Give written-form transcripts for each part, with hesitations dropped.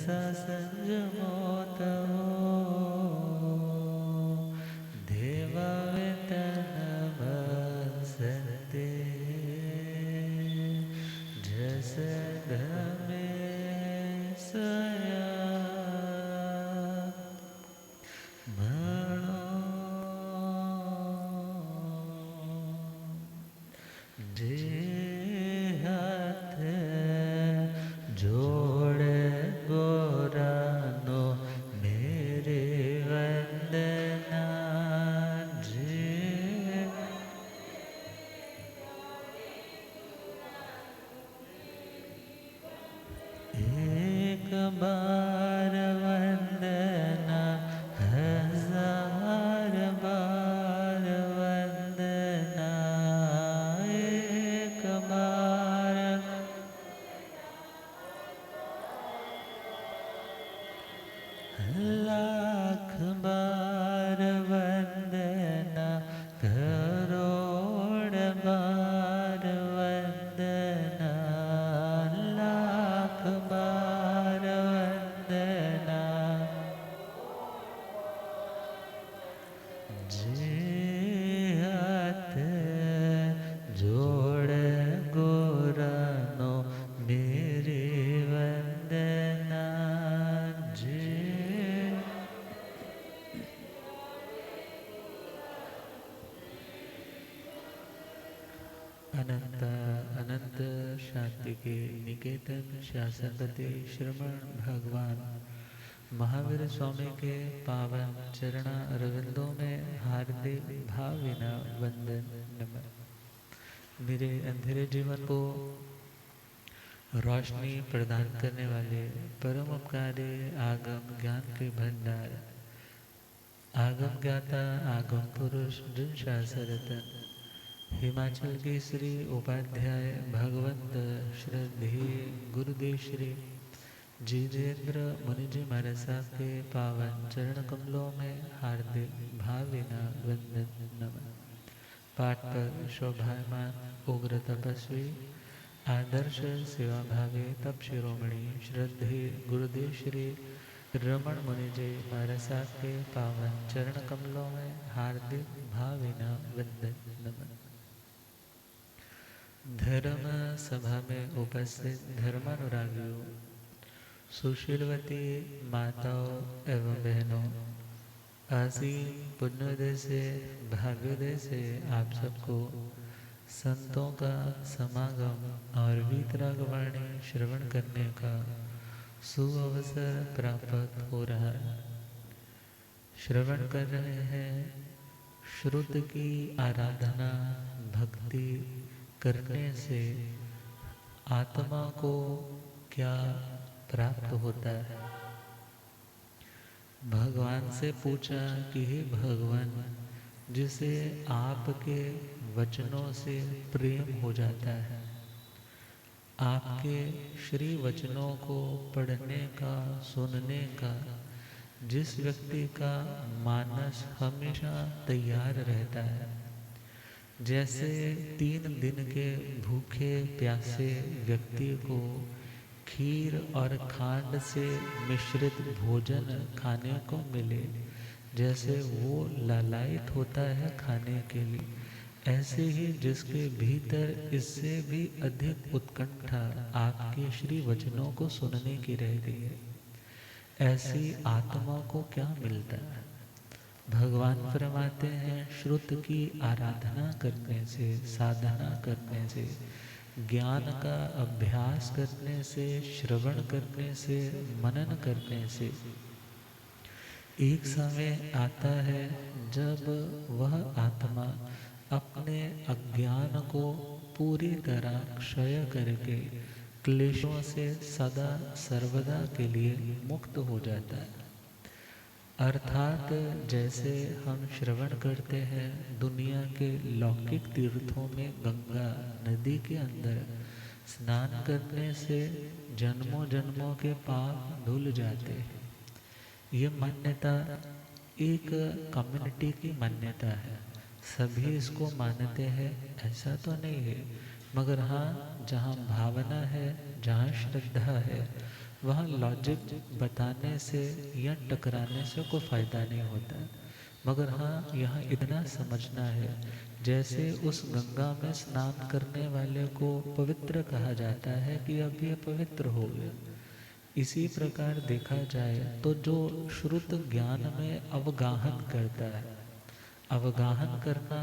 जैसा संजमो तवो देवावेतन बसते जस धमे सया मणो जे हाथ जोड़े गोरानो मेरे वंदना जे एक बार वंदना हजार बार वंदना एक बार लाख बार वंदना करोड़ बार वंदना लाख बार वंदना जे हाथ जोड़ गोरानो मेरे वंदना जे अनंत अनंत शांति के निकेतन शासनपति श्रमण भगवान महावीर स्वामी के पावन चरणा रविंदों में हार्दिक भावना वंदन नमन। मेरे अंधेरे जीवन को रोशनी प्रदान करने वाले परम उपकारी आगम ज्ञान के भंडार आगम ज्ञाता आगम पुरुष जिन शासरतन हिमाचल के श्री उपाध्याय भगवंत श्रद्धेय गुरुदेव श्री जितेंद्र मुनि जी महाराज साहब के पावन चरण कमलों में हार्दिक भावना वंदन नमन। पाठ पर शोभायमान उग्र तपस्वी आदर्श सेवा भावे तप शिरोमणि श्रद्धेय गुरुदेव श्री रमण मुनि जी महाराज साहब के पावन चरण कमलों में हार्दिक भावना वंदन नमन। धर्म सभा में उपस्थित धर्मानुरागियों, सुशीलवती माताओं एवं बहनों, आसीन पुण्योदय से भाग्योदय से आप सबको संतों का समागम और वीतरागवाणी श्रवण करने का सुअवसर प्राप्त हो रहा है। श्रवण कर रहे हैं श्रुत की आराधना भक्ति करने से आत्मा को क्या प्राप्त होता है। भगवान से पूछा कि हे भगवान, जिसे आपके वचनों से प्रेम हो जाता है, आपके श्री वचनों को पढ़ने का सुनने का जिस व्यक्ति का मानस हमेशा तैयार रहता है, जैसे 3 दिन के भूखे प्यासे व्यक्ति को खीर और खांड से मिश्रित भोजन खाने को मिले, जैसे वो लालायित होता है खाने के लिए, ऐसे ही जिसके भीतर इससे भी अधिक उत्कंठा आपके श्री वचनों को सुनने की रहती है, ऐसी आत्मा को क्या मिलता है। भगवान फरमाते हैं श्रुत की आराधना करने से, साधना करने से, ज्ञान का अभ्यास करने से, श्रवण करने से, मनन करने से एक समय आता है जब वह आत्मा अपने अज्ञान को पूरी तरह क्षय करके क्लेशों से सदा सर्वदा के लिए मुक्त हो जाता है। अर्थात जैसे हम श्रवण करते हैं दुनिया के लौकिक तीर्थों में गंगा नदी के अंदर स्नान करने से जन्मों जन्मों के पाप धुल जाते हैं। ये मान्यता एक कम्युनिटी की मान्यता है, सभी इसको मानते हैं ऐसा तो नहीं है, मगर हाँ जहाँ भावना है, जहाँ श्रद्धा है, वहाँ लॉजिक बताने से या टकराने से कोई फ़ायदा नहीं होता। मगर हाँ, यहाँ इतना समझना है, जैसे उस गंगा में स्नान करने वाले को पवित्र कहा जाता है कि अब ये पवित्र हो गया, इसी प्रकार देखा जाए तो जो श्रुत ज्ञान में अवगाहन करता है, अवगाहन करना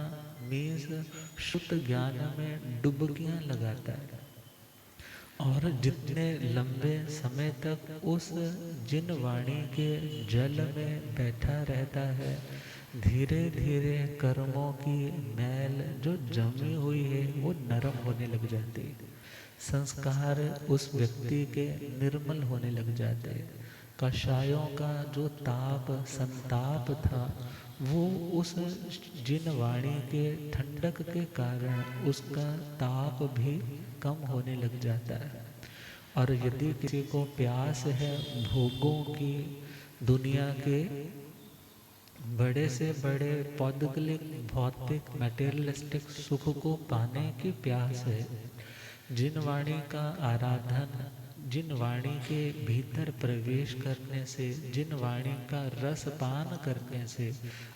मीन्स शुद्ध ज्ञान में डुबकियां लगाता है, और जितने लंबे समय तक उस जिन वाणी के जल में बैठा रहता है, धीरे धीरे कर्मों की मैल जो जमी हुई है वो नरम होने लग जाती है, संस्कार उस व्यक्ति के निर्मल होने लग जाते हैं। कषायों का जो ताप संताप था वो उस जिन वाणी के ठंडक के कारण उसका ताप भी कम होने लग जाता है। और यदि किसी को प्यास है भोगों की, दुनिया के बड़े से बड़े पौद्गलिक भौतिक मटेरियलिस्टिक सुख को पाने की प्यास है, जिन वाणी का आराधन, जिन वाणी के भीतर प्रवेश करने से, जिन वाणी का रस पान करने से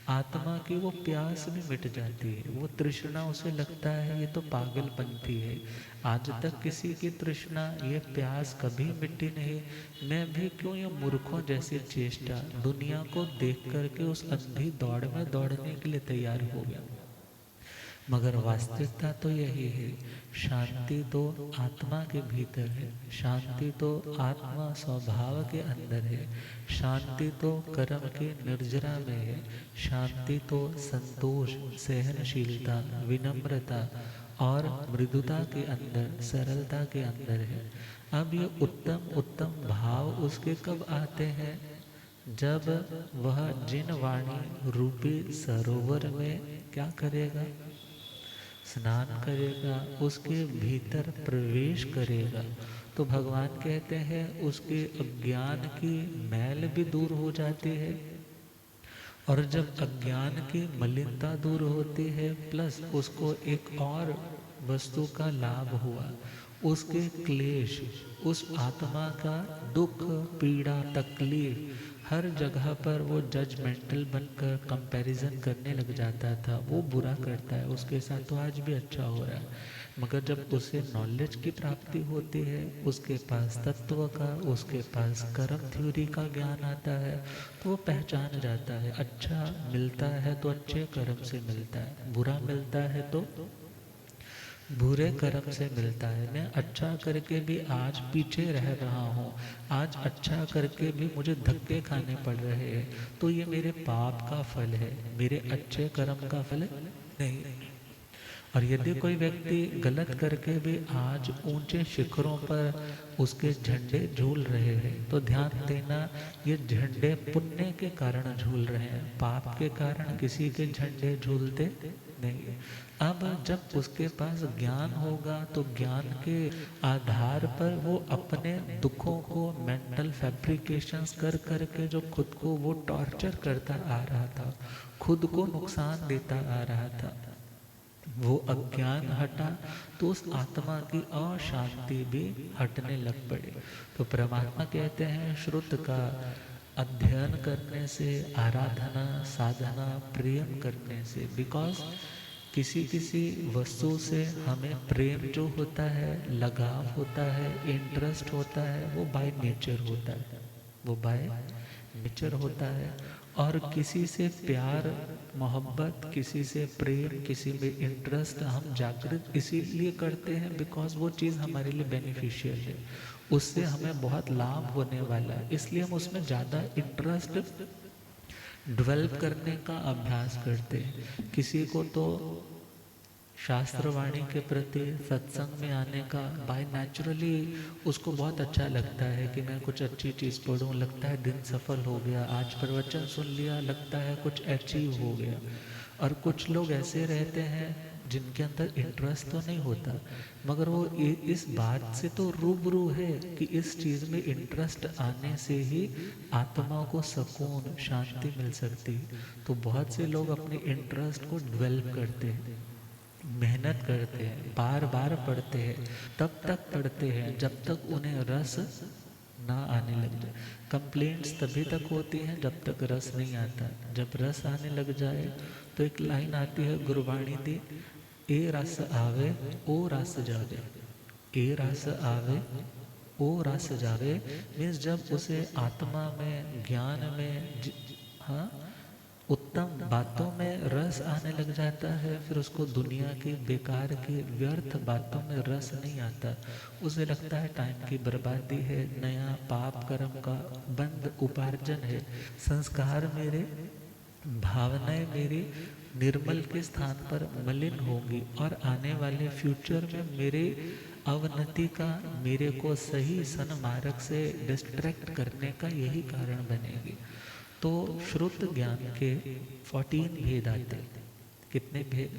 आत्मा की वो प्यास भी मिट जाती है, वो तृष्णा उसे लगता है ये तो पागलपंथी है, आज तक किसी की तृष्णा ये प्यास कभी मिटी नहीं, मैं भी क्यों ये मूर्खों जैसी चेष्टा, दुनिया को देख करके उस अंधी दौड़ में दौड़ने के लिए तैयार हो गया। मगर वास्तविकता तो यही है, शांति तो आत्मा के भीतर है, शांति तो आत्मा स्वभाव के अंदर है, शांति तो कर्म के निर्जरा में है, शांति तो संतोष, सहनशीलता, विनम्रता और मृदुता के अंदर, सरलता के अंदर है। अब ये उत्तम उत्तम भाव उसके कब आते हैं, जब वह जिन वाणी रूपी सरोवर में क्या करेगा, स्नान करेगा, उसके भीतर प्रवेश करेगा, तो भगवान कहते हैं उसके अज्ञान की मैल भी दूर हो जाती है। और जब अज्ञान की मलिनता दूर होती है, प्लस उसको एक और वस्तु का लाभ हुआ, उसके क्लेश, उस आत्मा का दुख, पीड़ा, तकलीफ, हर जगह पर वो जजमेंटल बनकर कंपैरिजन करने लग जाता था, वो बुरा करता है, उसके साथ तो आज भी अच्छा हो रहा है। मगर जब उसे नॉलेज की प्राप्ति होती है, उसके पास तत्व का, उसके पास कर्म थ्योरी का ज्ञान आता है, तो वो पहचान जाता है, अच्छा मिलता है तो अच्छे कर्म से मिलता है, बुरा मिलता है तो बुरे कर्म से मिलता है। मैं अच्छा करके भी आज पीछे रह रहा हूँ, आज अच्छा करके भी मुझे धक्के खाने पड़ रहे हैं, तो ये मेरे पाप का फल है, मेरे अच्छे कर्म का फल नहीं। और यदि कोई व्यक्ति गलत करके भी आज ऊंचे शिखरों पर उसके झंडे झूल रहे हैं, तो ध्यान देना ये झंडे पुण्य के कारण झूल रहे हैं, पाप के कारण किसी के झंडे झूलते नहीं। अब जब उसके पास ज्ञान होगा तो ज्ञान के आधार पर वो अपने दुखों को मेंटल फैब्रिकेशंस कर करके जो खुद को वो टॉर्चर करता आ रहा था, खुद को नुकसान देता आ रहा था, वो अज्ञान हटा तो उस आत्मा की अशांति भी हटने लग पड़ी। तो परमात्मा कहते हैं श्रुत का अध्ययन करने से, आराधना साधना प्रेम करने से, बिकॉज किसी किसी वस्तु से हमें प्रेम जो होता है, लगाव होता है, इंटरेस्ट होता है, वो बाय नेचर होता है, वो बाय नेचर होता है। और किसी से प्यार मोहब्बत, किसी से प्रेम, किसी में इंटरेस्ट हम जागृत इसीलिए करते हैं बिकॉज वो चीज़ हमारे लिए बेनिफिशियल है, उससे हमें बहुत लाभ होने वाला है, इसलिए हम उसमें ज़्यादा इंटरेस्ट डेवलप करने का अभ्यास करते हैं। किसी को तो शास्त्रवाणी के प्रति सत्संग में आने का बाय नेचुरली उसको बहुत अच्छा लगता है कि मैं कुछ अच्छी चीज़ पढ़ूं, लगता है दिन सफल हो गया, आज प्रवचन सुन लिया, लगता है कुछ अचीव हो गया। और कुछ लोग ऐसे रहते हैं जिनके अंदर इंटरेस्ट तो नहीं होता, मगर वो इस बात से तो रूबरू है कि इस चीज़ में इंटरेस्ट आने से ही आत्मा को सुकून शांति मिल सकती। तो बहुत से लोग अपने इंटरेस्ट को डेवलप करते हैं, मेहनत करते हैं, बार बार पढ़ते हैं, तब तक पढ़ते हैं जब तक उन्हें रस ना आने लग जाए। कंप्लेंट्स तभी तक होती हैं जब तक रस नहीं आता। जब रस आने लग जाए तो एक लाइन आती है गुरबाणी दी, ए रस आवे ओ रस जावे। ए रस आवे ओ रस जावे मीन्स जब उसे आत्मा में, ज्ञान में हाँ, उत्तम बातों में रस आने लग जाता है, फिर उसको दुनिया की बेकार की व्यर्थ बातों में रस नहीं आता। उसे लगता है टाइम की बर्बादी है, नया पाप कर्म का बंद उपार्जन है, संस्कार मेरे, भावनाएं मेरी निर्मल के स्थान पर मलिन होंगी और आने वाले फ्यूचर में मेरे अवनति का, मेरे को सही सन्मार्ग से डिस्ट्रैक्ट करने का यही कारण बनेगी। तो श्रुत ज्ञान के 14 भेद आते हैं। कितने भेद?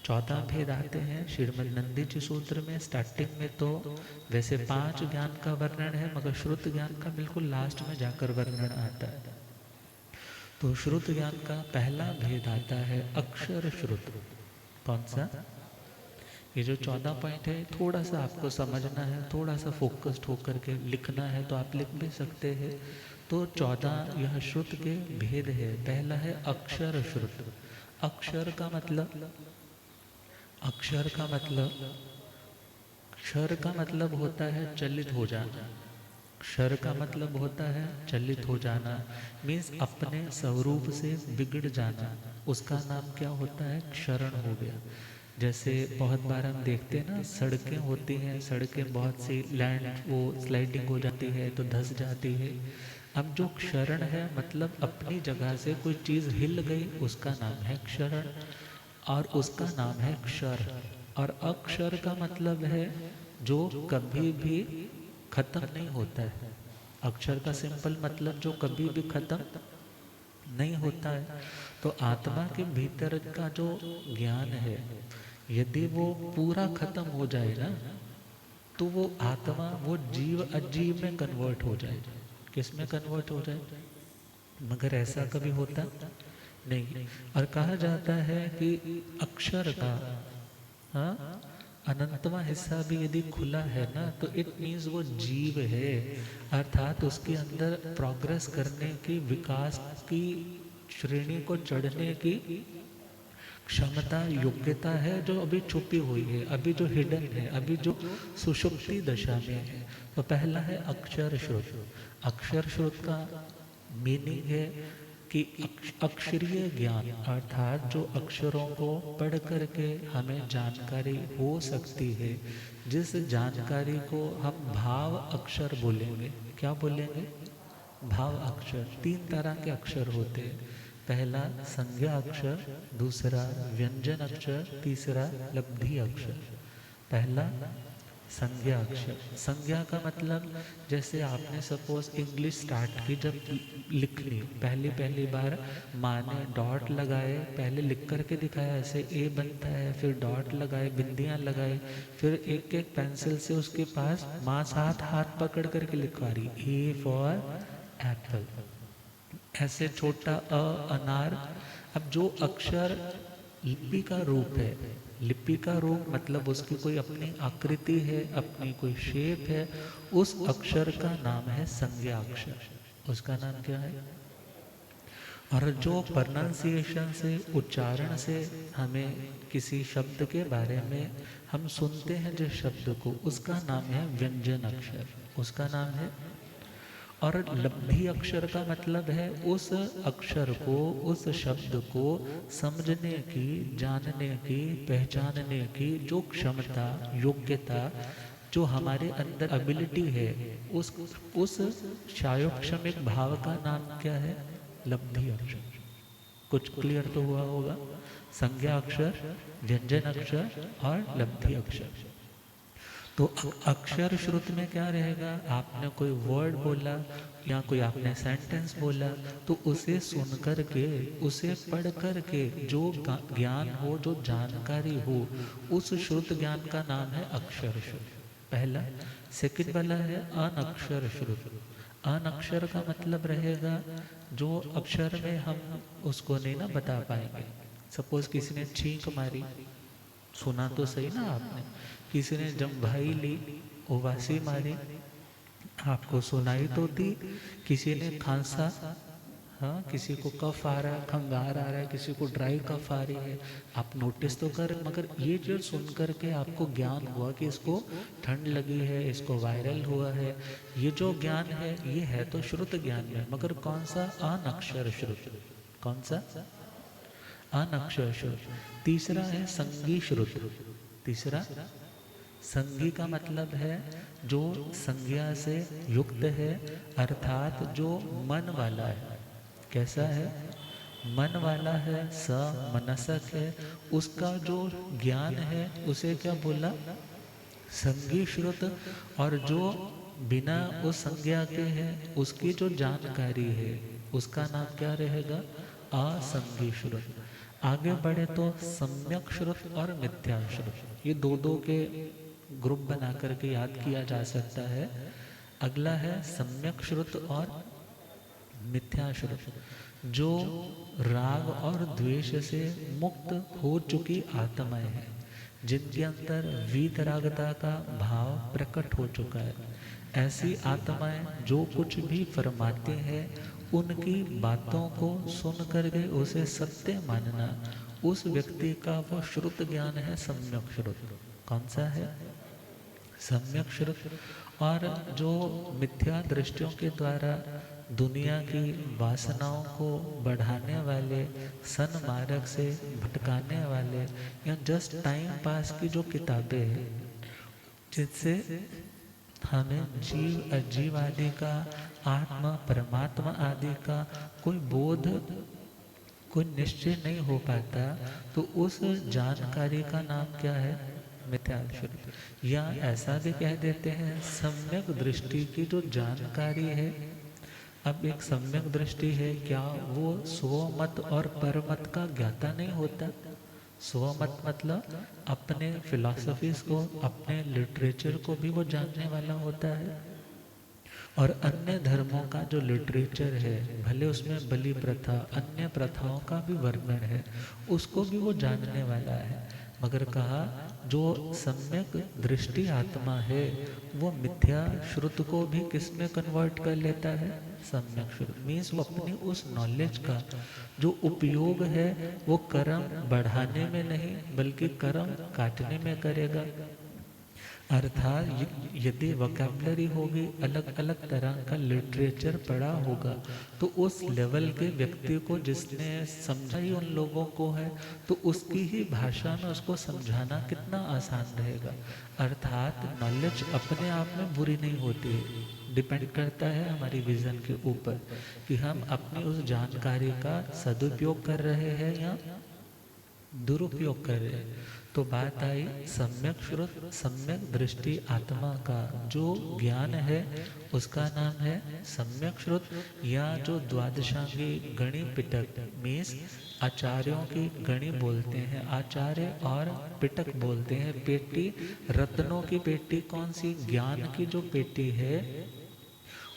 14 भेद आते हैं श्रीमद् नंदी जी सूत्र में। स्टार्टिंग में तो वैसे 5 ज्ञान का वर्णन है, मगर श्रुत ज्ञान का बिल्कुल लास्ट में जाकर वर्णन आता है। तो श्रुत ज्ञान का पहला भेद आता है अक्षर श्रुत। कौन सा? ये जो 14 पॉइंट है, थोड़ा सा आपको समझना है, थोड़ा सा फोकस्ड होकर के लिखना है तो आप लिख भी सकते हैं। तो 14 यह श्रुत के भेद है। पहला है अक्षर श्रुत। अक्षर का मतलब, अक्षर का मतलब, क्षर का मतलब होता है चलित हो जाना। क्षर का मतलब होता है चलित हो जाना, मीन्स अपने स्वरूप से बिगड़ जाना। उसका नाम क्या होता है? क्षरण हो गया। जैसे बहुत बार हम देखते हैं ना, सड़कें होती हैं, सड़कें बहुत सी लैंड वो स्लाइडिंग हो जाती है तो धंस जाती है। अब जो क्षरण है मतलब अपनी जगह से कोई चीज़ हिल गई, उसका नाम है क्षरण और उसका नाम है क्षर। और अक्षर का मतलब है जो कभी भी खत्म नहीं होता है। अक्षर का सिंपल मतलब जो कभी भी खत्म नहीं होता है। तो आत्मा के भीतर का जो ज्ञान है, यदि वो पूरा खत्म हो जाए ना, तो वो आत्मा, वो जीव अजीव में कन्वर्ट हो जाए। किस में कन्वर्ट हो जाए? मगर ऐसा कभी होता नहीं। और कहा जाता है कि अक्षर का, हाँ, अनंतवा हिस्सा भी यदि खुला है ना, तो इट मीन्स वो जीव है, अर्थात उसके अंदर प्रोग्रेस करने की, विकास की श्रेणी को चढ़ने की क्षमता, योग्यता है, जो अभी छुपी हुई है, अभी जो हिडन है, अभी जो सुषुप्ति दशा में है। तो पहला है अक्षर श्रुत। अक्षर श्रुत का मीनिंग है कि अक्षरीय ज्ञान, अर्थात जो अक्षरों को पढ़ करके हमें जानकारी हो सकती है, जिस जानकारी को हम भाव अक्षर बोलेंगे। क्या बोलेंगे? भाव अक्षर। 3 तरह के अक्षर होते हैं। पहला संज्ञा अक्षर, दूसरा व्यंजन अक्षर, तीसरा लब्धि अक्षर। पहला संज्ञा अक्षर। संज्ञा का मतलब, जैसे आपने सपोज इंग्लिश स्टार्ट की, जब लिखनी पहली बार माँ ने डॉट लगाए, पहले लिख करके दिखाया ऐसे ए बनता है, फिर डॉट लगाए, बिंदियाँ लगाई, फिर एक एक पेंसिल से उसके पास माँ साथ हाथ पकड़ करके लिखवा रही, ए फॉर एप्पल, ऐसे छोटा अ अनार। अब जो अक्षर लिपि का रूप है, लिपि का रूप मतलब उसकी कोई अपनी आकृति है, अपनी कोई शेप है, उस अक्षर का नाम है संज्ञा अक्षर। उसका नाम क्या है? और जो प्रोनाउंसिएशन से, उच्चारण से हमें किसी शब्द के बारे में हम सुनते हैं जिस शब्द को, उसका नाम है व्यंजन अक्षर। उसका नाम है। और लब्धि अक्षर का मतलब है उस अक्षर को, उस शब्द को समझने की, जानने की, पहचानने की जो क्षमता, योग्यता, जो हमारे अंदर एबिलिटी है, उस शायोक्षमिक भाव का नाम क्या है? लब्धि अक्षर। कुछ क्लियर तो हुआ होगा? संज्ञा अक्षर, व्यंजन अक्षर और लब्धि अक्षर। तो अक्षर श्रुत में क्या रहेगा? आपने कोई वर्ड बोला या कोई आपने सेंटेंस बोला, तो उसे सुन कर के, उसे पढ़ कर के जो ज्ञान हो, जो जानकारी हो, उस श्रुत ज्ञान का नाम है अक्षर श्रुत। पहला। सेकंड वाला है अनक्षर श्रुत। अनक्षर का मतलब रहेगा जो अक्षर में हम उसको नहीं ना बता पाएंगे। सपोज किसी ने छींक मारी, सुना तो सही ना आपने, किसी ने जब भाई ली, उवासी मारी, आपको सुनाई तो दी, किसी ने खांसा, हाँ, किसी को कफ आ रहा है, खंगार आ रहा है, किसी को ड्राई कफ आ रही है, आप नोटिस तो कर, मगर ये जो सुन करके आपको ज्ञान हुआ कि इसको ठंड लगी है, इसको वायरल हुआ है, ये जो ज्ञान है ये है तो श्रुत ज्ञान में, मगर कौन सा? अनक्षर श्रुत। कौन सा? अनक्षर श्रुत। तीसरा है संगी श्रुत। तीसरा संगी का मतलब है जो संज्ञा से युक्त है, अर्थात जो मन वाला है। कैसा है? मन वाला है, समनसक है, उसका जो ज्ञान है उसे क्या बोला? संगी श्रुत। और जो बिना उस संज्ञा के है उसकी जो जानकारी है उसका नाम क्या रहेगा? असंगी श्रुत। आगे बढ़े तो सम्यक श्रुत और मिथ्या श्रुत, ये दो दो के ग्रुप बना करके याद किया जा सकता है। अगला है सम्यक श्रुत और मिथ्या श्रुत। जो राग और द्वेष से मुक्त हो चुकी आत्माएं हैं, जिनके अंदर वीतरागता का भाव प्रकट हो चुका है, ऐसी आत्माएं जो कुछ भी फरमाते हैं उनकी बातों को सुन करके उसे सत्य मानना, उस व्यक्ति का वो श्रुत ज्ञान है सम्यक श्रुत। कौन सा है? सम्यक श्रुत। और जो मिथ्या दृष्टियों के द्वारा दुनिया की वासनाओं को बढ़ाने वाले, सन्मार्ग से भटकाने वाले, या जस्ट टाइम पास की जो किताबें हैं जिससे हमें जीव अजीव आदि का, आत्मा परमात्मा आदि का कोई बोध, कोई निश्चय नहीं हो पाता, तो उस जानकारी का नाम क्या है? मिथ्या श्रुति। या ऐसा भी कह देते हैं सम्यक दृष्टि की जो जानकारी है। अब एक सम्यक दृष्टि है, क्या वो स्वमत और परमत का ज्ञाता नहीं होता? स्वमत मतलब अपने फिलॉसफीज को, अपने लिटरेचर को भी वो जानने वाला होता है, और अन्य धर्मों का जो लिटरेचर है, भले उसमें बलि प्रथा, अन्य प्रथाओं का भी वर्णन है, उसको भी वो जानने वाला है। मगर कहा जो सम्यक दृष्टि आत्मा है वो मिथ्या श्रुत को भी किस में कन्वर्ट कर लेता है? सम्यक श्रुत। मीन्स वो अपनी उस नॉलेज का जो उपयोग है वो कर्म बढ़ाने में नहीं बल्कि कर्म काटने में करेगा। अर्थात यदि वोकैबुलरी होगी, अलग अलग तरह का लिटरेचर पढ़ा होगा, तो उस लेवल के व्यक्ति को जिसने समझा ही उन लोगों को है, तो उसकी ही भाषा में उसको समझाना कितना आसान रहेगा। अर्थात नॉलेज अपने आप में बुरी नहीं होती है, डिपेंड करता है हमारी विजन के ऊपर कि हम अपनी उस जानकारी का सदुपयोग कर रहे हैं या दुरुपयोग कर रहे हैं। तो बात आई सम्यक श्रुत, सम्यक दृष्टि आत्मा का जो ज्ञान है उसका नाम है सम्यक श्रुत। या जो द्वादशांगी गणि पिटक, मीन्स आचार्यों की गणि बोलते हैं, आचार्य और पिटक बोलते हैं पेटी, रत्नों की पेटी। कौन सी? ज्ञान की जो पेटी है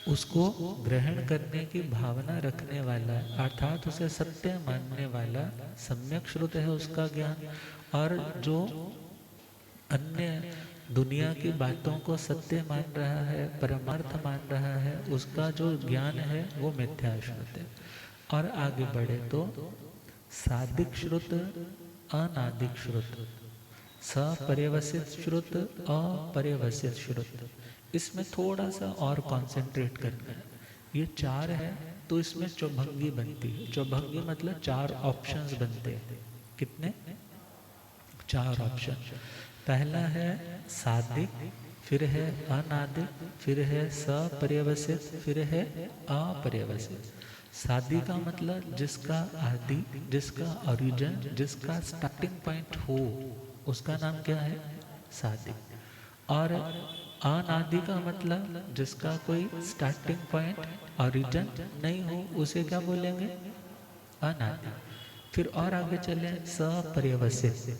उसको ग्रहण करने की भावना रखने वाला, अर्थात उसे सत्य मानने वाला सम्यक श्रुत है उसका ज्ञान। और जो अन्य दुनिया की बातों को सत्य मान रहा है, परमार्थ मान रहा है, उसका जो ज्ञान है वो मिथ्या श्रुत है। और आगे बढ़े तो सादिक श्रुत, अनादिक श्रुत, सपर्यवसित श्रुत, अपर्यवसित श्रुत। इसमें थोड़ा सा और कंसंट्रेट करना है। ये चार है तो इसमें चौभंगी बनती है। चौभंगी मतलब चार ऑप्शंस बनते हैं। कितने? चार ऑप्शन। पहला है सादिक, फिर है अनादिक, फिर है सपर्यवसित, फिर है अपर्यवसित। सादी का मतलब जिसका आदि, जिसका ओरिजिन, जिसका स्टार्टिंग पॉइंट हो, उसका नाम क्या है? सादिक। और अनादि का मतलब जिसका कोई स्टार्टिंग पॉइंट, ओरिजिन नहीं हो, उसे क्या बोलेंगे? अनादि। फिर और आगे चले सपर्यवसित,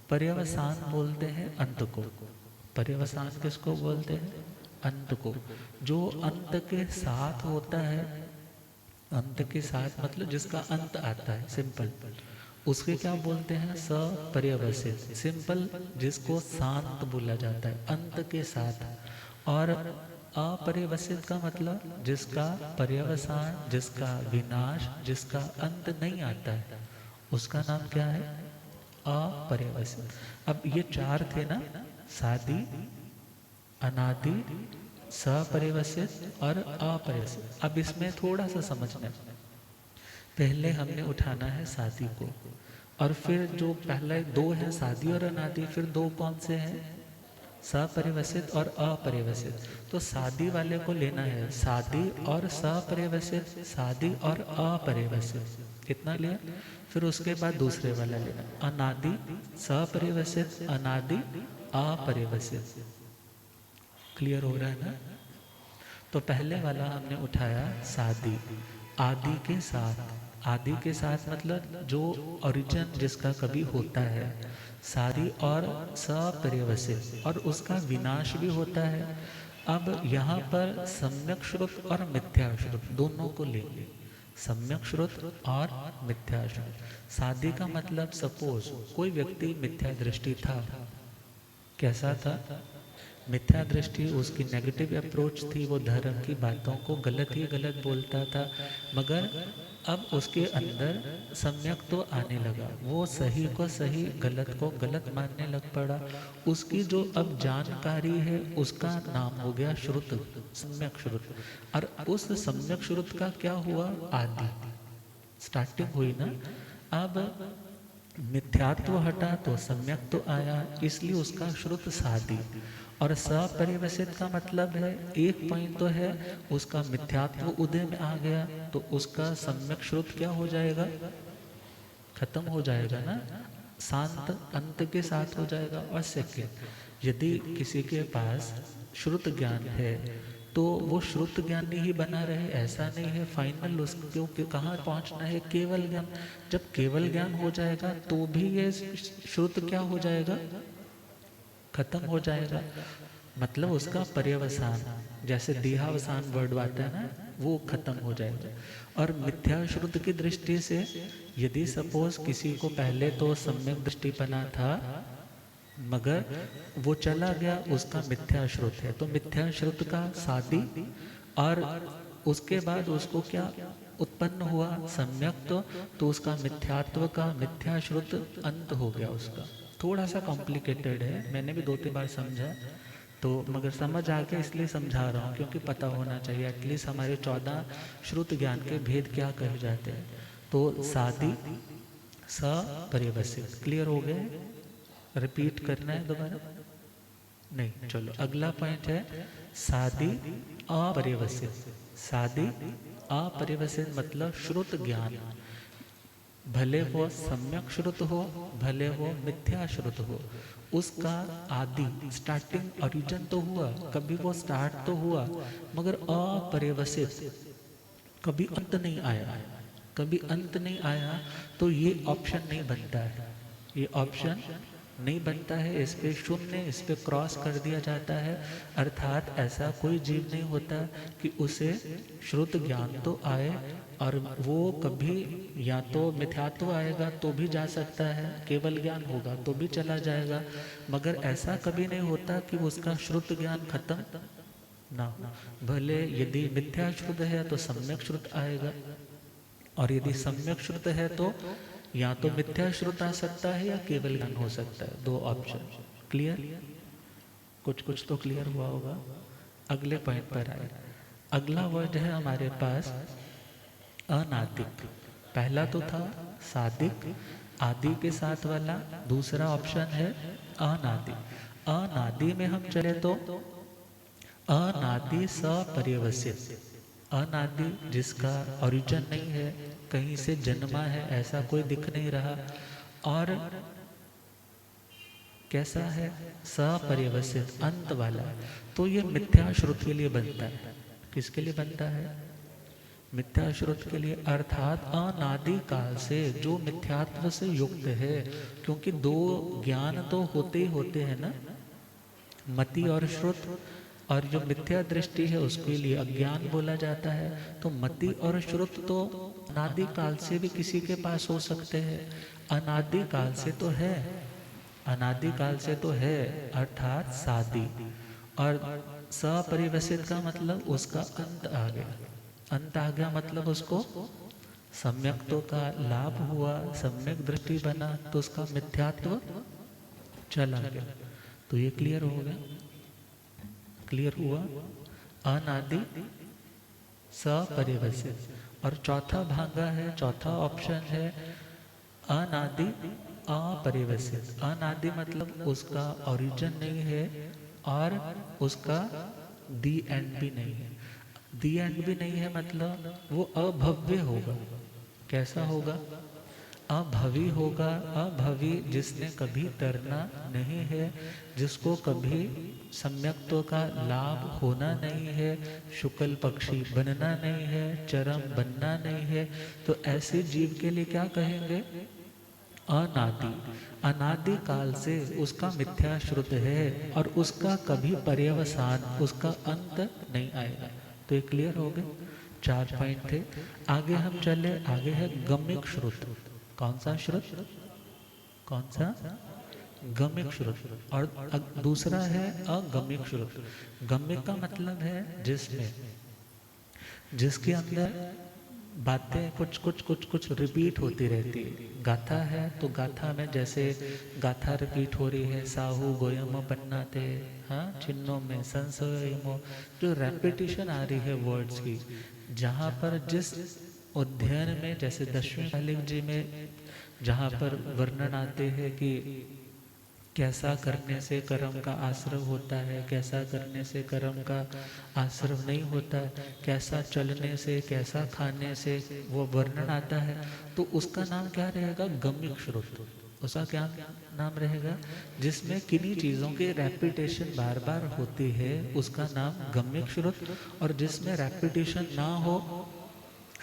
पर्यवसान बोलते हैं अंत को। पर्यवसान किसको बोलते हैं? अंत को। जो अंत के साथ होता है, अंत के साथ मतलब जिसका अंत आता है, सिंपल, उसके क्या बोलते हैं? सपर्यवसित। सिंपल जिसको शांत बोला जाता है, अंत के साथ। और अपरिवसित का मतलब जिसका पर्यवसान, जिसका विनाश, जिसका अंत नहीं आता है, उसका नाम क्या है? अपरिवसित। अब ये चार थे ना, सादी, अनादि, सपरिवसित और अपरिवसित। अब इसमें थोड़ा सा समझना, पहले हमने उठाना है सादी को, और फिर जो पहले दो है सादी और अनादि, फिर दो कौन से हैं? सपरिवसित और अपरिवसित। तो सादी वाले को लेना है, सादी और सपरिवसित, सादी और अपरिवसित, कितना लिया? फिर उसके बाद दूसरे वाला लेना, अनादि, सपरिवसित, अनादि, अपरिवसित। क्लियर हो रहा है ना? तो पहले वाला हमने उठाया सादी, आदि के साथ। आदि के साथ मतलब जो ओरिजिन जिसका कभी होता है, सारी और सपर्यवसित, और उसका विनाश भी होता है। अब यहाँ पर सम्यक श्रुत और मिथ्या श्रुत दोनों को लेंगे, सम्यक श्रुत और मिथ्या श्रुत। सादी का मतलब सपोज कोई व्यक्ति मिथ्या दृष्टि था, कैसा था? मिथ्या दृष्टि, उसकी नेगेटिव अप्रोच थी, वो धर्म की बातों को गलत ही गलत बोलता था, मगर अब उसके अंदर सम्यक तो आने लगा, वो सही को सही, गलत को गलत मानने लग पड़ा। उसकी जो अब जानकारी है उसका नाम हो गया श्रुत, सम्यक श्रुत। और उस सम्यक श्रुत का क्या हुआ? आदि, स्टार्टिंग हुई ना। अब मिथ्यात्व हटा तो सम्यक तो आया, इसलिए उसका श्रुत सादी। और सपरिवसित का मतलब है, एक पॉइंट तो है उसका मिथ्यात्व उदय में आ गया, तो उसका सम्यक श्रुत क्या हो जाएगा? खत्म हो जाएगा ना, शांत अंत के साथ हो जाएगा। और सेकेंड, यदि किसी के पास श्रुत ज्ञान है तो वो श्रुत ज्ञानी ही बना रहे, ऐसा नहीं है फाइनल उसको कहाँ पहुँचना है, केवल ज्ञान। जब केवल ज्ञान हो जाएगा तो भी ये श्रुत क्या हो जाएगा? खत्म हो जाएगा। मतलब उसका पर्यवसान, जैसे देहावसान वर्ड आता है ना, वो खत्म हो जाएगा। और मिथ्या श्रुत की दृष्टि से यदि सपोज किसी को पहले तो सम्यक दृष्टि बना था, मगर वो चला गया, उसका मिथ्या श्रुत है, तो मिथ्या श्रुत का सादी, और उसके बाद उसको क्या उत्पन्न हुआ? सम्यक। तो उसका मिथ्यात्व का मिथ्या श्रुत अंत हो गया उसका। थोड़ा सा कॉम्प्लिकेटेड है, मैंने भी 2-3 बार समझा, तो मगर समझ आ गया इसलिए समझा रहा हूँ, क्योंकि पता होना चाहिए एटलीस्ट हमारे 14 श्रुत ज्ञान के भेद क्या कहे जाते हैं। तो सादी, सपरिवसित, क्लियर हो गए? रिपीट करना है दोबारा? नहीं, चलो अगला पॉइंट है सादी अपरिवसित। सादी अपरिवसित मतलब श्रुत ज्ञान, भले वो सम्यक श्रुत हो, भले वो मिथ्या श्रुत हो, उसका आदि, स्टार्टिंग, ओरिजिन तो हुआ, कभी वो स्टार्ट तो हुआ, मगर अपरिवसित, कभी अंत नहीं आया। कभी अंत नहीं आया तो ये ऑप्शन नहीं बनता है, ये ऑप्शन नहीं बनता है, इस पे शून्य, इस पे क्रॉस कर दिया जाता है। अर्थात ऐसा कोई जीव नहीं होता कि उसे श्रुत ज्ञान तो आए और वो कभी या तो मिथ्यात्व आएगा तो भी जा सकता है, केवल ज्ञान होगा तो भी चला जाएगा, मगर ऐसा कभी नहीं होता कि उसका श्रुत ज्ञान खत्म ना हो। भले यदि मिथ्या श्रुत है तो सम्यक श्रुत आएगा, और यदि सम्यक श्रुत है तो या तो मिथ्या श्रुत आ सकता है या केवल ज्ञान हो सकता है, दो ऑप्शन। क्लियर? कुछ कुछ तो क्लियर हुआ होगा। अगले पॉइंट पर आए। अगला वर्ड है हमारे पास अनादिक। पहला तो था सादिक, आदि के साथ वाला, दूसरा ऑप्शन है अनादि। अनादि में हम चले तो अनादि सपर्यवसित, अनादि जिसका ओरिजिन नहीं है, कहीं से जन्मा है, ऐसा कोई दिख नहीं रहा, और कैसा है? सपर्यवसित, अंत वाला। तो ये मिथ्या श्रुत के लिए बनता है। किसके लिए बनता है? मिथ्या श्रुत के लिए, अर्थात अनादि काल से जो मिथ्यात्व से युक्त है, क्योंकि दो ज्ञान तो होते ही होते हैं ना, मति और श्रुत, और जो मिथ्या दृष्टि है उसके लिए अज्ञान बोला जाता है। तो मति और श्रुत तो अनादि काल से भी किसी के पास हो सकते हैं, अनादि काल से तो है, अनादि काल से तो है, अर्थात सादी। और सपरिवसित का मतलब उसका अंत आ गया। अंत आ गया मतलब उसको सम्यक्तों का लाभ हुआ, सम्यक दृष्टि बना, तो उसका मिथ्यात्व चला गया। तो ये क्लियर हो गया, क्लियर हुआ। अनादि सपरिवसित। और चौथा भागा है, चौथा ऑप्शन है अनादि अपरिवसित। अनादि मतलब उसका ओरिजिन नहीं है और उसका दी एंड भी नहीं है। दी एंड भी नहीं है मतलब वो अभव्य होगा। कैसा होगा? अभवी होगा। अभवी जिसने कभी तरना नहीं है, जिसको कभी सम्यक्तों का लाभ होना नहीं है, शुक्ल पक्षी बनना नहीं है, चरम बनना नहीं है, तो ऐसे जीव के लिए क्या कहेंगे? अनादि। अनादि काल से उसका मिथ्या श्रुत है और उसका कभी पर्यवसान, उसका अंत नहीं आएगा। तो ये क्लियर हो गए, 4 पॉइंट थे। आगे हम चले, आगे है गम्यक श्रुत। कौन सा श्रुत? कौन सा? गम्यक श्रुत। और दूसरा है अगम्यक श्रुत। गम्यक का मतलब है जिसमें, जिसके अंदर बातें कुछ कुछ कुछ कुछ रिपीट होती रहती है। गाथा है तो गाथा में जैसे गाथा रिपीट हो रही है, साहू गोयम पन्ना थे, हाँ, चिन्हों में संशयमो, जो रेपिटेशन आ रही है वर्ड्स की, जहाँ पर जिस अध्ययन में, जैसे 10वीं कालिक जी में जहाँ पर वर्णन आते हैं कि कैसा करने से कर्म का आश्रव होता है, कैसा करने से कर्म का आश्रव नहीं होता है, कैसा चलने से, कैसा खाने से वो वर्णन आता है, तो उसका नाम क्या रहेगा? गम्यक श्रुत। उसका क्या नाम रहेगा? जिसमें किन्हीं चीज़ों की रेपिटेशन बार बार होती है, उसका नाम गम्यक श्रुत। और जिसमें रेपिटेशन ना हो,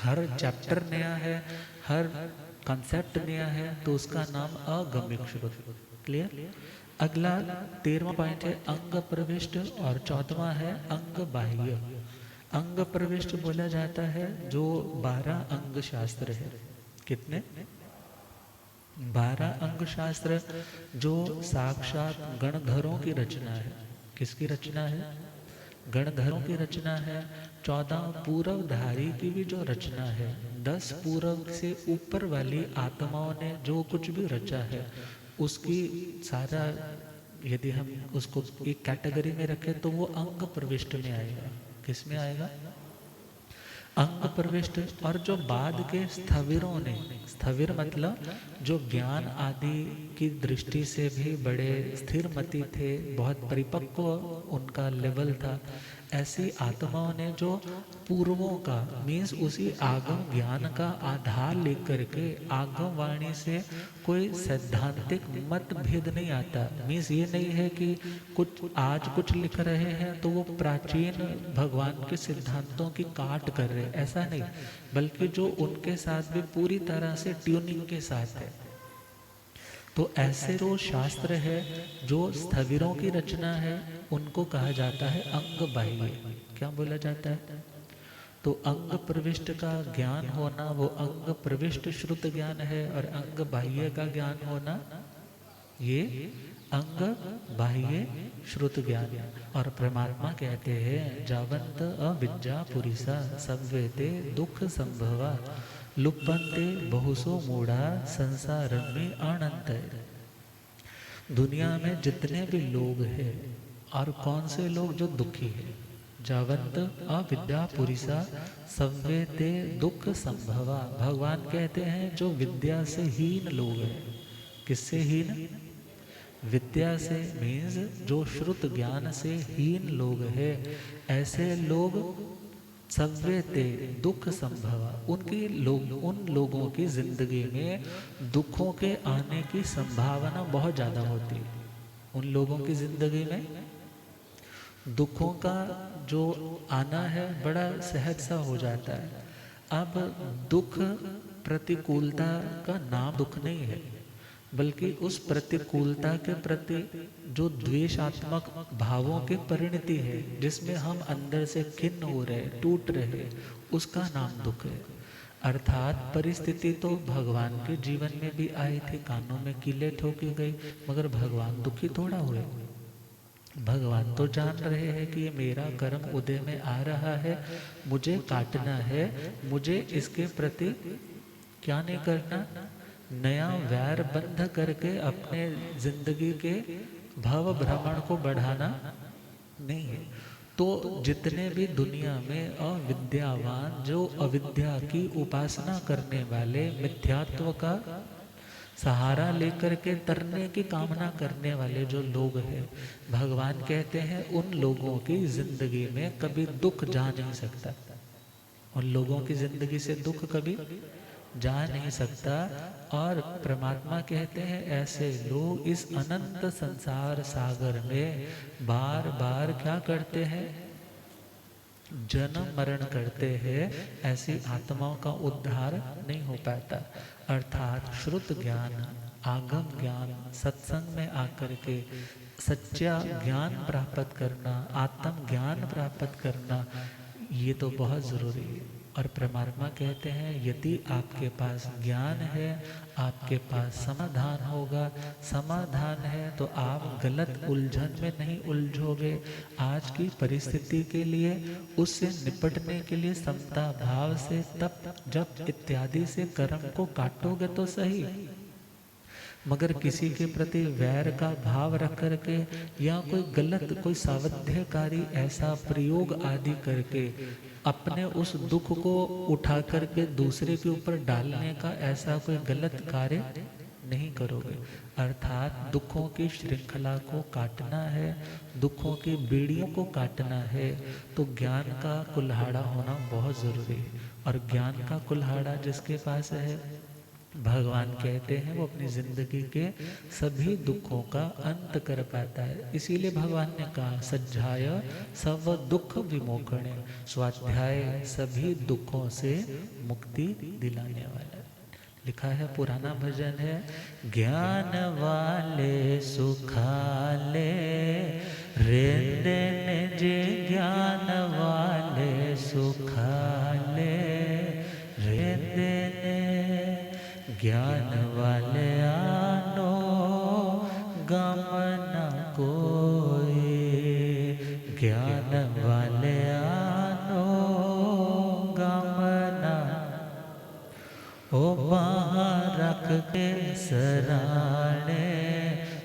हर चैप्टर नया है, हर कॉन्सेप्ट नया है, तो उसका नाम अगम्यक श्रुत। क्लियर? अगला 13वां पॉइंट है अंग प्रविष्ट और 14वां है अंग बाह्य। अंग प्रविष्ट बोला जाता है जो 12 अंग शास्त्र है। कितने? 12 अंग शास्त्र जो साक्षात गणधरों की रचना है। किसकी रचना है? गणधरों की रचना है। 14 पूर्वधारी की भी जो रचना है, 10 पूर्व से ऊपर वाली आत्माओं ने जो कुछ भी रचा है, उसकी सारा, यदि हम उसको एक कैटेगरी में रखें तो वो अंग प्रविष्ट में आएगा। किस में आएगा? अंग प्रविष्ट। और जो बाद के स्थविरों ने, स्थविर मतलब जो ज्ञान आदि की दृष्टि से भी बड़े स्थिर मति थे, बहुत परिपक्व उनका लेवल था, ऐसी आत्माओं ने जो पूर्वों का मीन्स उसी आगम ज्ञान का आधार लेकर के आगम वाणी से कोई सैद्धांतिक मतभेद नहीं आता। मीन्स ये नहीं है कि कुछ आज कुछ लिख रहे हैं तो वो प्राचीन भगवान के सिद्धांतों की काट कर रहे, ऐसा नहीं, बल्कि जो उनके साथ भी पूरी तरह से ट्यूनिंग के साथ है। तो ऐसे जो शास्त्र है जो स्थविरों की रचना है, उनको कहा जाता है अंग बाह्य। क्या बोला जाता है? तो अंग प्रविष्ट का ज्ञान होना वो अंग प्रविष्ट श्रुत ज्ञान है, और अंग बाह्य का ज्ञान होना ये अंग बाह्य श्रुत ज्ञान। और परमात्मा कहते हैं जावंत अविद्या पुरिसा सव्यते दुख संभवा लुप्पन्ते बहुसो मूढ़ा संसार में अनंत। दुनिया में जितने भी लोग हैं, और कौन से लोग जो दुखी है, जावंत अविद्या पुरिसा सव्यते दुख संभवा, भगवान कहते हैं जो विद्या से हीन लोग हैं। किससे हीन? विद्या से मीन्स जो श्रुत ज्ञान से हीन लोग हैं, ऐसे लोग सव्यते दुख संभवा, उन लोगों की जिंदगी में दुखों के आने की संभावना बहुत ज़्यादा होती है। उन लोगों की जिंदगी में दुखों का जो आना है बड़ा सहज सा हो जाता है। अब दुख प्रतिकूलता का नाम दुख नहीं है, बल्कि उस प्रतिकूलता के प्रति जो द्वेषात्मक भावों की परिणति है, जिसमें हम अंदर से खिन्न हो रहे, टूट रहे, उसका नाम दुख है। अर्थात परिस्थिति तो भगवान के जीवन में भी आई थी, कानों में कीले ठोकी गई, मगर भगवान दुखी थोड़ा हुए। भगवान तो जान रहे हैं कि ये मेरा कर्म उदय में आ रहा है, मुझे काटना है, मुझे इसके प्रति क्या नहीं करना, नया वैर बंध करके अपने जिंदगी के भव भ्रमण को बढ़ाना नहीं है। तो जितने भी दुनिया में अविद्यावान, जो अविद्या की उपासना करने वाले, मिथ्यात्व का सहारा लेकर के तरने की कामना करने वाले जो लोग हैं, भगवान कहते हैं उन लोगों की जिंदगी में कभी दुख जा नहीं सकता। उन लोगों की जिंदगी से दुख कभी जा नहीं सकता। और परमात्मा कहते हैं ऐसे लोग इस अनंत संसार सागर में बार बार क्या करते हैं, जन्म मरण करते हैं। ऐसी आत्माओं का उद्धार नहीं हो पाता। अर्थात श्रुत ज्ञान, आगम ज्ञान, सत्संग में आकर के सच्चा ज्ञान प्राप्त करना, आत्म ज्ञान प्राप्त करना, ये तो बहुत ज़रूरी है। और परमात्मा कहते हैं यदि आपके पास ज्ञान है, आपके पास समाधान होगा, समाधान है तो आप गलत उलझन में नहीं उलझोगे। आज की परिस्थिति के लिए, उससे निपटने के लिए समता भाव से तप जप इत्यादि से कर्म को काटोगे तो सही, मगर किसी के प्रति वैर का भाव रख करके या कोई गलत, कोई सावध्यकारी ऐसा प्रयोग आदि करके अपने उस दुख को उठा करके दूसरे के ऊपर डालने का ऐसा कोई गलत कार्य नहीं करोगे। अर्थात दुखों की श्रृंखला को काटना है, दुखों की बेड़ियों को काटना है, तो ज्ञान का कुल्हाड़ा होना बहुत ज़रूरी है। और ज्ञान का कुल्हाड़ा जिसके पास है, भगवान कहते हैं वो अपनी जिंदगी के सभी दुखों का अंत कर पाता है। इसीलिए भगवान ने कहा सज्जाय सब दुख विमोचने, स्वाध्याय सभी दुखों से मुक्ति दिलाने वाला। लिखा है, पुराना भजन है, ज्ञान वाले सुखाले रेंदे जे, ज्ञान वाले सुखाले रेंदे, ज्ञान वाले आनो गम न कोई, ज्ञान वाले आनो गम न, ओ बाहर रख के सराणे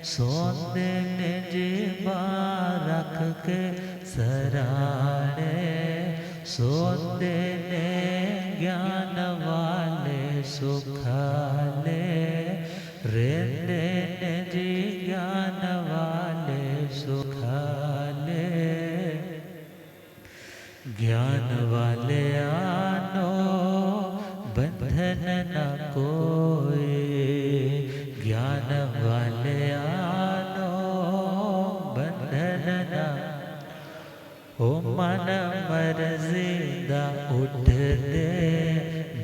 सोंदे ने जी, बाहर रख के सराणे सोंदे ने, ज्ञान वाले सुखाले रेंदे ने जी, ज्ञान वाले सुखाले, ज्ञान वाले आनो बंधन न कोई, ज्ञान वाले आनो बंधन न, ओ मन मर्जी दा उठ दे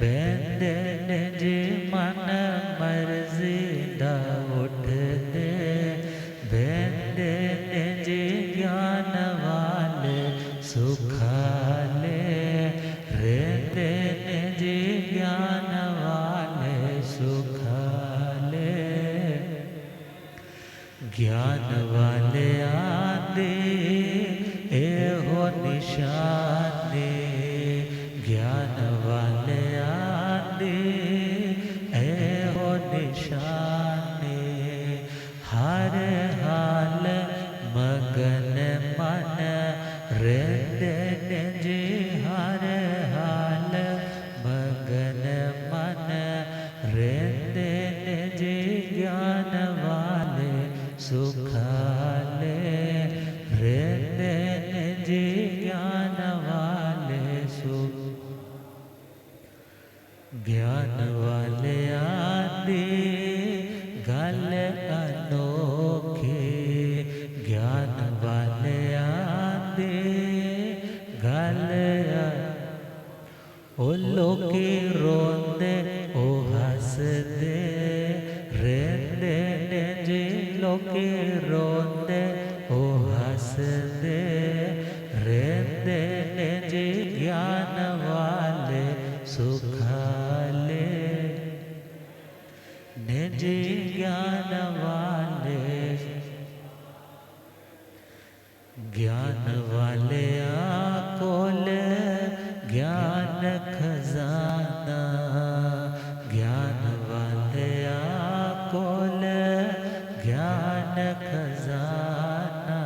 बेंदे ने जी, मन मर्जी दा उठ दे बेंदे ने जी, ज्ञान वाले सुखाले रेंदे ने जी, ज्ञान वाले सुखाले, ज्ञान वाले आदे ए हो निशाने, ज्ञान वाले आदे ए हो निशाने, हर हाल मगन मन रेंदे ने जी, हर हाल मगन मन रेंदे ने जी, ज्ञान वाले सुखाले रेंदे ने जी, ज्ञान वाले सुख, ज्ञान वाले आदि गल अनोखे, ज्ञान वाले आदि गल, ओ लोके रोंदे ओ हसदे रेंदे ने जी, लोके रोंदे ओ हसदे रेंदे ने जी, ज्ञान वाले सुखाले ने जी, ज्ञान वाले, वाले खोल ज्ञान खजाना, ज्ञान वाले खोल ज्ञान खजाना।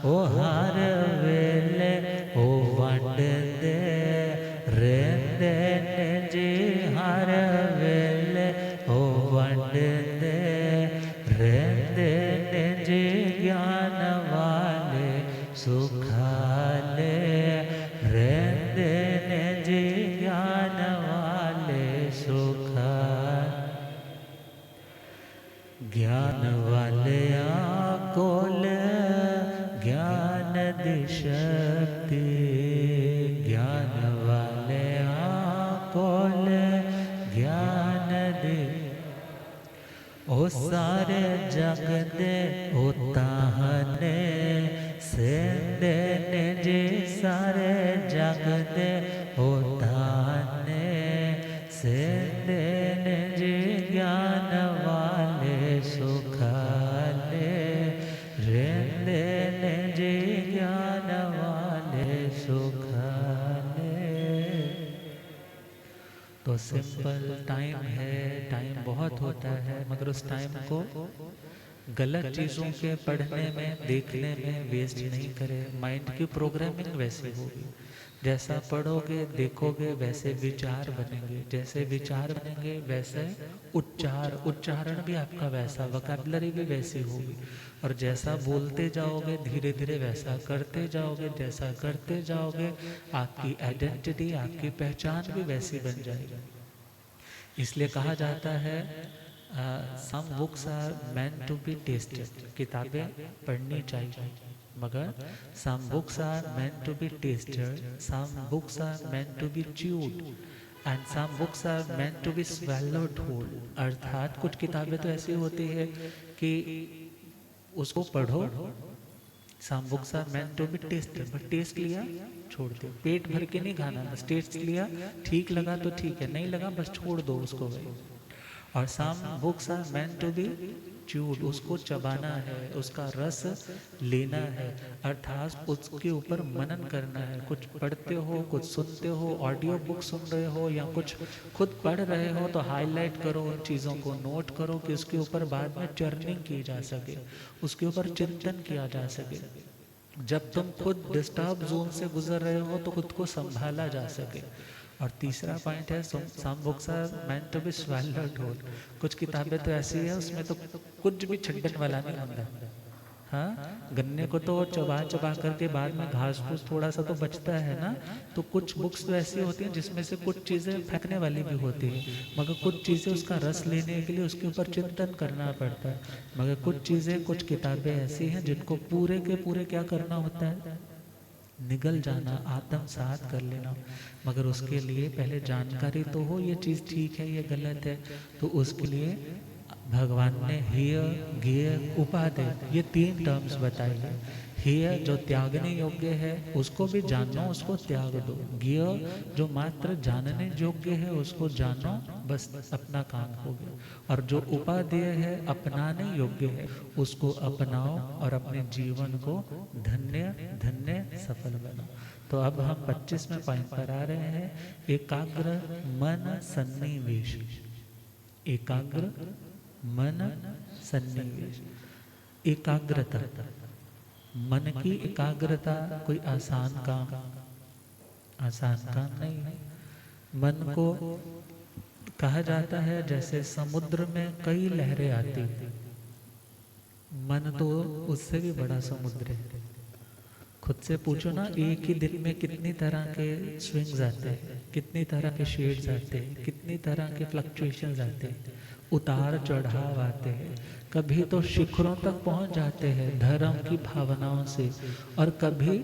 ओ हर वेले ओ वंड दे रेंदे ने जी, हर वेले ओ वंड दे रेंदे ने जी, ज्ञान वाले सुखाले रेंदे ने जी, ज्ञान वाले सुखाले। ज्ञान वाले कोल ज्ञान दी शक्ति, ज्ञान वाले कोल ज्ञान दी। ओ सारे जग दे ओ ताहने सेंदे ने जी, सारे जग दे ओ ताहने सेंदे ने जी, ज्ञान वाले सुखाले रेंदे ने जी, ज्ञान वाले सुखाले। तो सिंपल टाइम है, टाइम बहुत होता है, मगर उस टाइम को गलत चीज़ों के पढ़ने में देखने में वेस्ट नहीं करें। माइंड की प्रोग्रामिंग वैसी होगी, जैसा पढ़ोगे देखोगे वैसे विचार बनेंगे, जैसे विचार बनेंगे वैसे उच्चारण भी आपका वैसा, वोकैबुलरी भी वैसी होगी। और जैसा बोलते जाओगे धीरे धीरे वैसा करते जाओगे, जैसा करते जाओगे आपकी आइडेंटिटी, आपकी पहचान भी वैसी बन जाएगी। इसलिए कहा जाता है some books are meant to be tasted, किताबें पढ़नी चाहिए, मगर some books are meant to be tasted, some books are meant to be chewed and some books are meant to be swallowed whole. अर्थात कुछ किताबें तो ऐसी होती है कि उसको पढ़ो, some books are meant to be tasted, but taste लिया छोड़ दो, पेट भर के नहीं खाना, बस टेस्ट लिया, ठीक लगा तो ठीक है, नहीं लगा बस छोड़ दो उसको भाई। और some books are meant to be chewed, उसको चबाना है, उसका रस लेना है, अर्थात उसके ऊपर मनन करना है। कुछ पढ़ते हो, कुछ सुनते हो, ऑडियो बुक सुन रहे हो या कुछ खुद पढ़ रहे हो तो हाईलाइट करो उन चीज़ों को, नोट करो कि उसके ऊपर बाद में चर्निंग की जा सके, उसके ऊपर चिंतन किया जा सके। जब तुम खुद डिस्टर्ब जोन से गुजर रहे हो तो खुद को संभाला जा सके। और तीसरा पॉइंट है some books are meant to be swallowed whole. कुछ किताबें तो ऐसी है उसमें तो कुछ भी छड्डन वाला नहीं होता। हाँ, गन्ने को तो चबा चबा करके बाद में घास फूस थोड़ा सा तो बचता है ना, तो कुछ बुक्स तो ऐसी होती हैं जिसमें से कुछ चीज़ें फेंकने वाली भी होती है, मगर कुछ चीज़ें उसका रस लेने के लिए उसके ऊपर चिंतन करना पड़ता है। मगर कुछ चीज़ें, कुछ किताबें ऐसी हैं जिनको पूरे के पूरे क्या करना होता है, निगल जाना, आत्मसात कर लेना। मगर उसके लिए पहले जानकारी तो हो ये चीज़ ठीक है ये गलत है, तो उसके लिए भगवान ने हेय ज्ञेय उपादेय ये 3 टर्म्स बताई है। हेय जो त्यागने योग्य है उसको भी जानो, उसको त्याग दो। ज्ञेय जो मात्र जानने योग्य है उसको जानो, बस अपना काम हो गया। और जो उपादेय है अपनाने योग्य है उसको अपनाओ और अपने जीवन को धन्य धन्य सफल बनाओ। तो अब हम 25वें पॉइंट पर आ रहे हैं, एकाग्र मन सन्निवेश। एकाग्र मन सन्निवेश, एकाग्रता, मन की एकाग्रता कोई आसान काम नहीं है। मन को कहा जाता है जैसे समुद्र में कई लहरें आती हैं, मन तो उससे भी बड़ा समुद्र है। खुद से पूछो ना, एक ही दिन में कितनी तरह के स्विंग्स आते हैं, कितनी तरह के शेड्स आते हैं, कितनी तरह के फ्लक्चुएशंस आते हैं, उतार चढ़ाव आते हैं। कभी तो शिखरों तक पहुंच जाते हैं धर्म की भावनाओं से, और कभी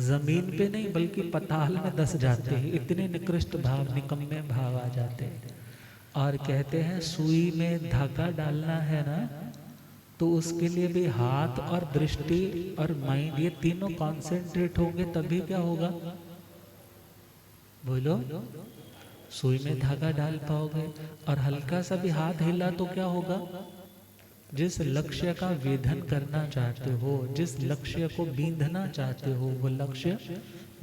जमीन पे नहीं बल्कि पताल में दस जाते हैं, इतने निकृष्ट भाव, निकम्मे भाव आ जाते हैं। और कहते हैं सुई में धागा डालना है ना, तो उसके लिए भी हाथ और दृष्टि और माइंड ये तीनों कॉन्सेंट्रेट होंगे तभी क्या होगा, बोलो। सुई में धागा डाल पाओगे और हल्का सा भी हाथ हिला तो क्या होगा, जिस लक्ष्य का वेधन करना चाहते हो, जिस लक्ष्य को बींधना चाहते हो, वो लक्ष्य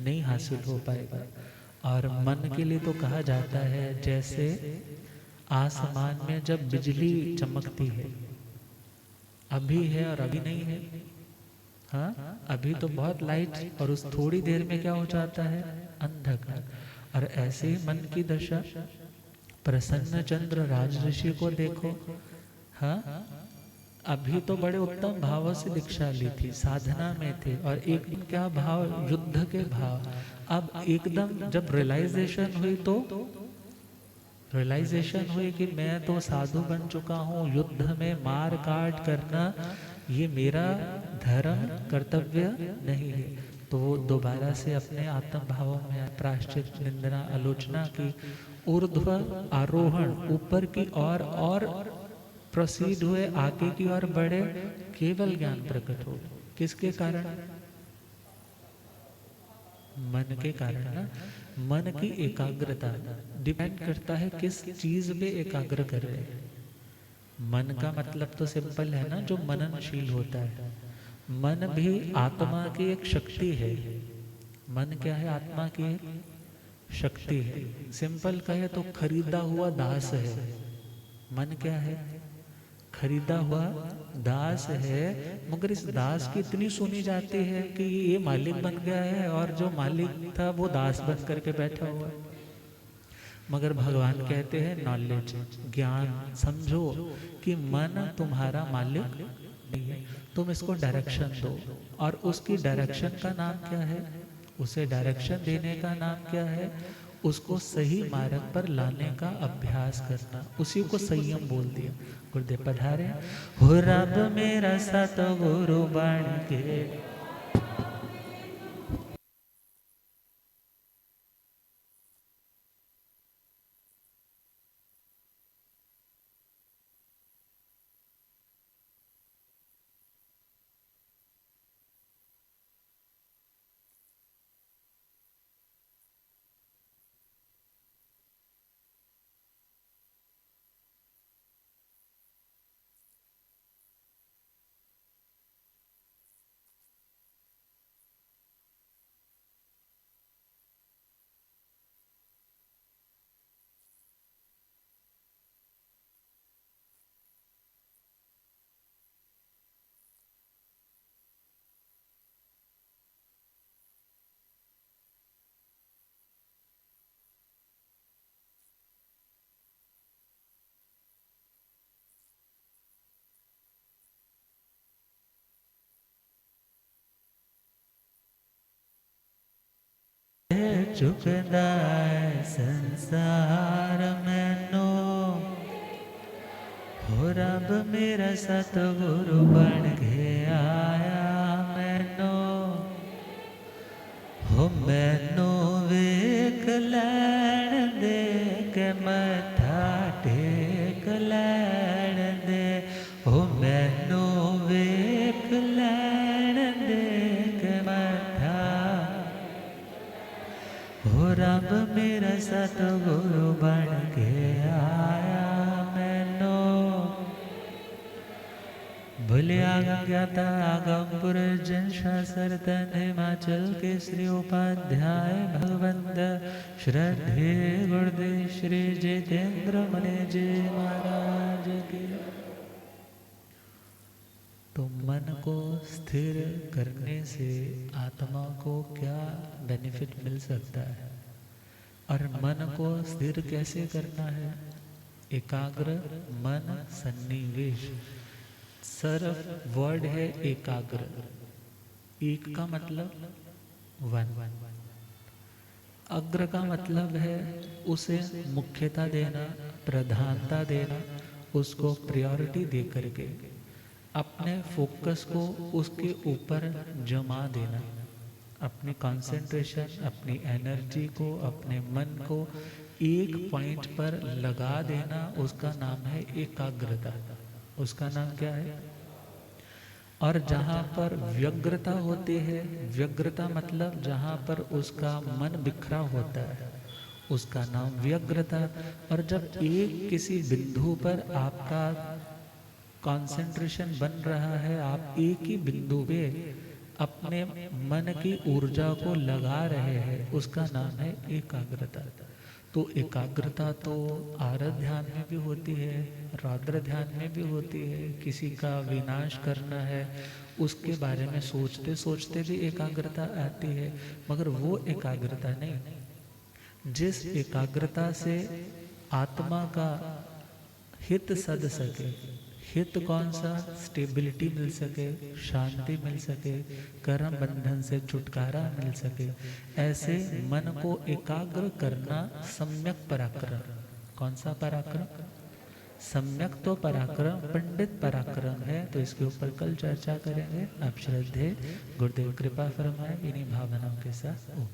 नहीं हासिल हो पाएगा। और मन के लिए तो कहा जाता है जैसे आसमान में जब बिजली चमकती है, अभी है और अभी नहीं है। हाँ, अभी तो बहुत लाइट और उस थोड़ी देर में क्या हो जाता है, अंधकार। और ऐसे ही मन की दशा, प्रसन्न चंद्र राजऋषि को देखो। हाँ, अभी तो बड़े उत्तम भावों से दीक्षा ली थी, साधना में थे, और एकदम क्या भाव, युद्ध के भाव। अब एकदम जब रियलाइजेशन हुई, तो रियलाइजेशन हुई कि मैं तो साधु बन चुका हूँ, युद्ध में मार काट करना ये मेरा धर्म कर्तव्य नहीं है। तो वो दोबारा से अपने आत्म भावों में प्रायश्चित, निंदना, आलोचना की, ऊर्ध्व आरोहण, ऊपर की और प्रोसीड हुए, आगे की ओर बढ़े, केवल ज्ञान प्रकट हो। किसके कारण? मन के कारण ना। मन की एकाग्रता डिपेंड करता है किस चीज पे एकाग्र कर रहे हैं। मन का मतलब तो सिंपल है ना, जो मननशील होता है। मन भी आत्मा की एक शक्ति है। मन क्या है? आत्मा की एक शक्ति है। सिंपल कहे तो खरीदा हुआ दास है। मन क्या है? खरीदा हुआ दास है। मगर इस दास की इतनी सुनी जाती है कि ये मालिक बन गया है, और जो मालिक था वो दास बन करके बैठा हुआ है। मगर भगवान कहते हैं नॉलेज, ज्ञान, समझो कि मन तुम्हारा मालिक नहीं है। तुम इसको डायरेक्शन दो, और उसकी डायरेक्शन का नाम क्या है? उसे डायरेक्शन देने का नाम क्या है? उसको सही मार्ग पर लाने का अभ्यास करना, उसी को संयम बोल दिया। गुरुदेव पधारे। हो रब मेरा सतगुरु बन के, चुकदा है संसार मैनो, हो रब मेरा सतगुरु बन के आया मैनो। हो मैनो वेख लैण दे के मथा टेक लैण दे। हो मैनो वेख लैण दे के मथा। हो रब मेरा सतगुरु बन के आया मैनो। भले आगम ज्ञाता आगम पुरुष जन शास्त्र तन हिमाचल के श्री उपाध्याय भगवंत श्रद्धे गुरुदेव श्री जितेंद्र मने जी महाराज की। तो मन को स्थिर करने से आत्मा को क्या बेनिफिट मिल सकता है, और मन को स्थिर कैसे करना है? एकाग्र मन सन्निवेश। सर वर्ड है एकाग्र। एक का मतलब वन, अग्र का मतलब है उसे मुख्यता देना, प्रधानता देना, उसको प्रायोरिटी दे करके अपने फोकस को उसके ऊपर जमा देना, अपनी कंसंट्रेशन, अपनी एनर्जी को, अपने मन को एक पॉइंट पर लगा देना, उसका नाम है एकाग्रता। उसका नाम क्या है? और जहाँ पर व्यग्रता होती है, व्यग्रता मतलब जहाँ पर उसका मन बिखरा होता है, उसका नाम व्यग्रता। और जब एक किसी बिंदु पर आपका कंसंट्रेशन बन रहा है, आप एक ही बिंदु पे अपने मन की ऊर्जा को लगा रहे हैं, उसका नाम है एकाग्रता। तो एकाग्रता तो आरत ध्यान में भी होती है, रौद्र ध्यान में भी होती है। किसी का विनाश करना है, उसके बारे में सोचते सोचते भी एकाग्रता आती है, मगर वो एकाग्रता नहीं जिस एकाग्रता से आत्मा का हित सध सके। हित कौन सा? स्टेबिलिटी मिल सके, शांति मिल सके, कर्म बंधन से छुटकारा मिल सके। ऐसे मन को एकाग्र करना सम्यक पराक्रम। कौन सा पराक्रम? सम्यक तो पराक्रम पंडित पराक्रम है, तो इसके ऊपर कल चर्चा करेंगे। आप श्रद्धे गुरुदेव कृपा फरमाए इन्हीं भावनाओं के साथ। ओम।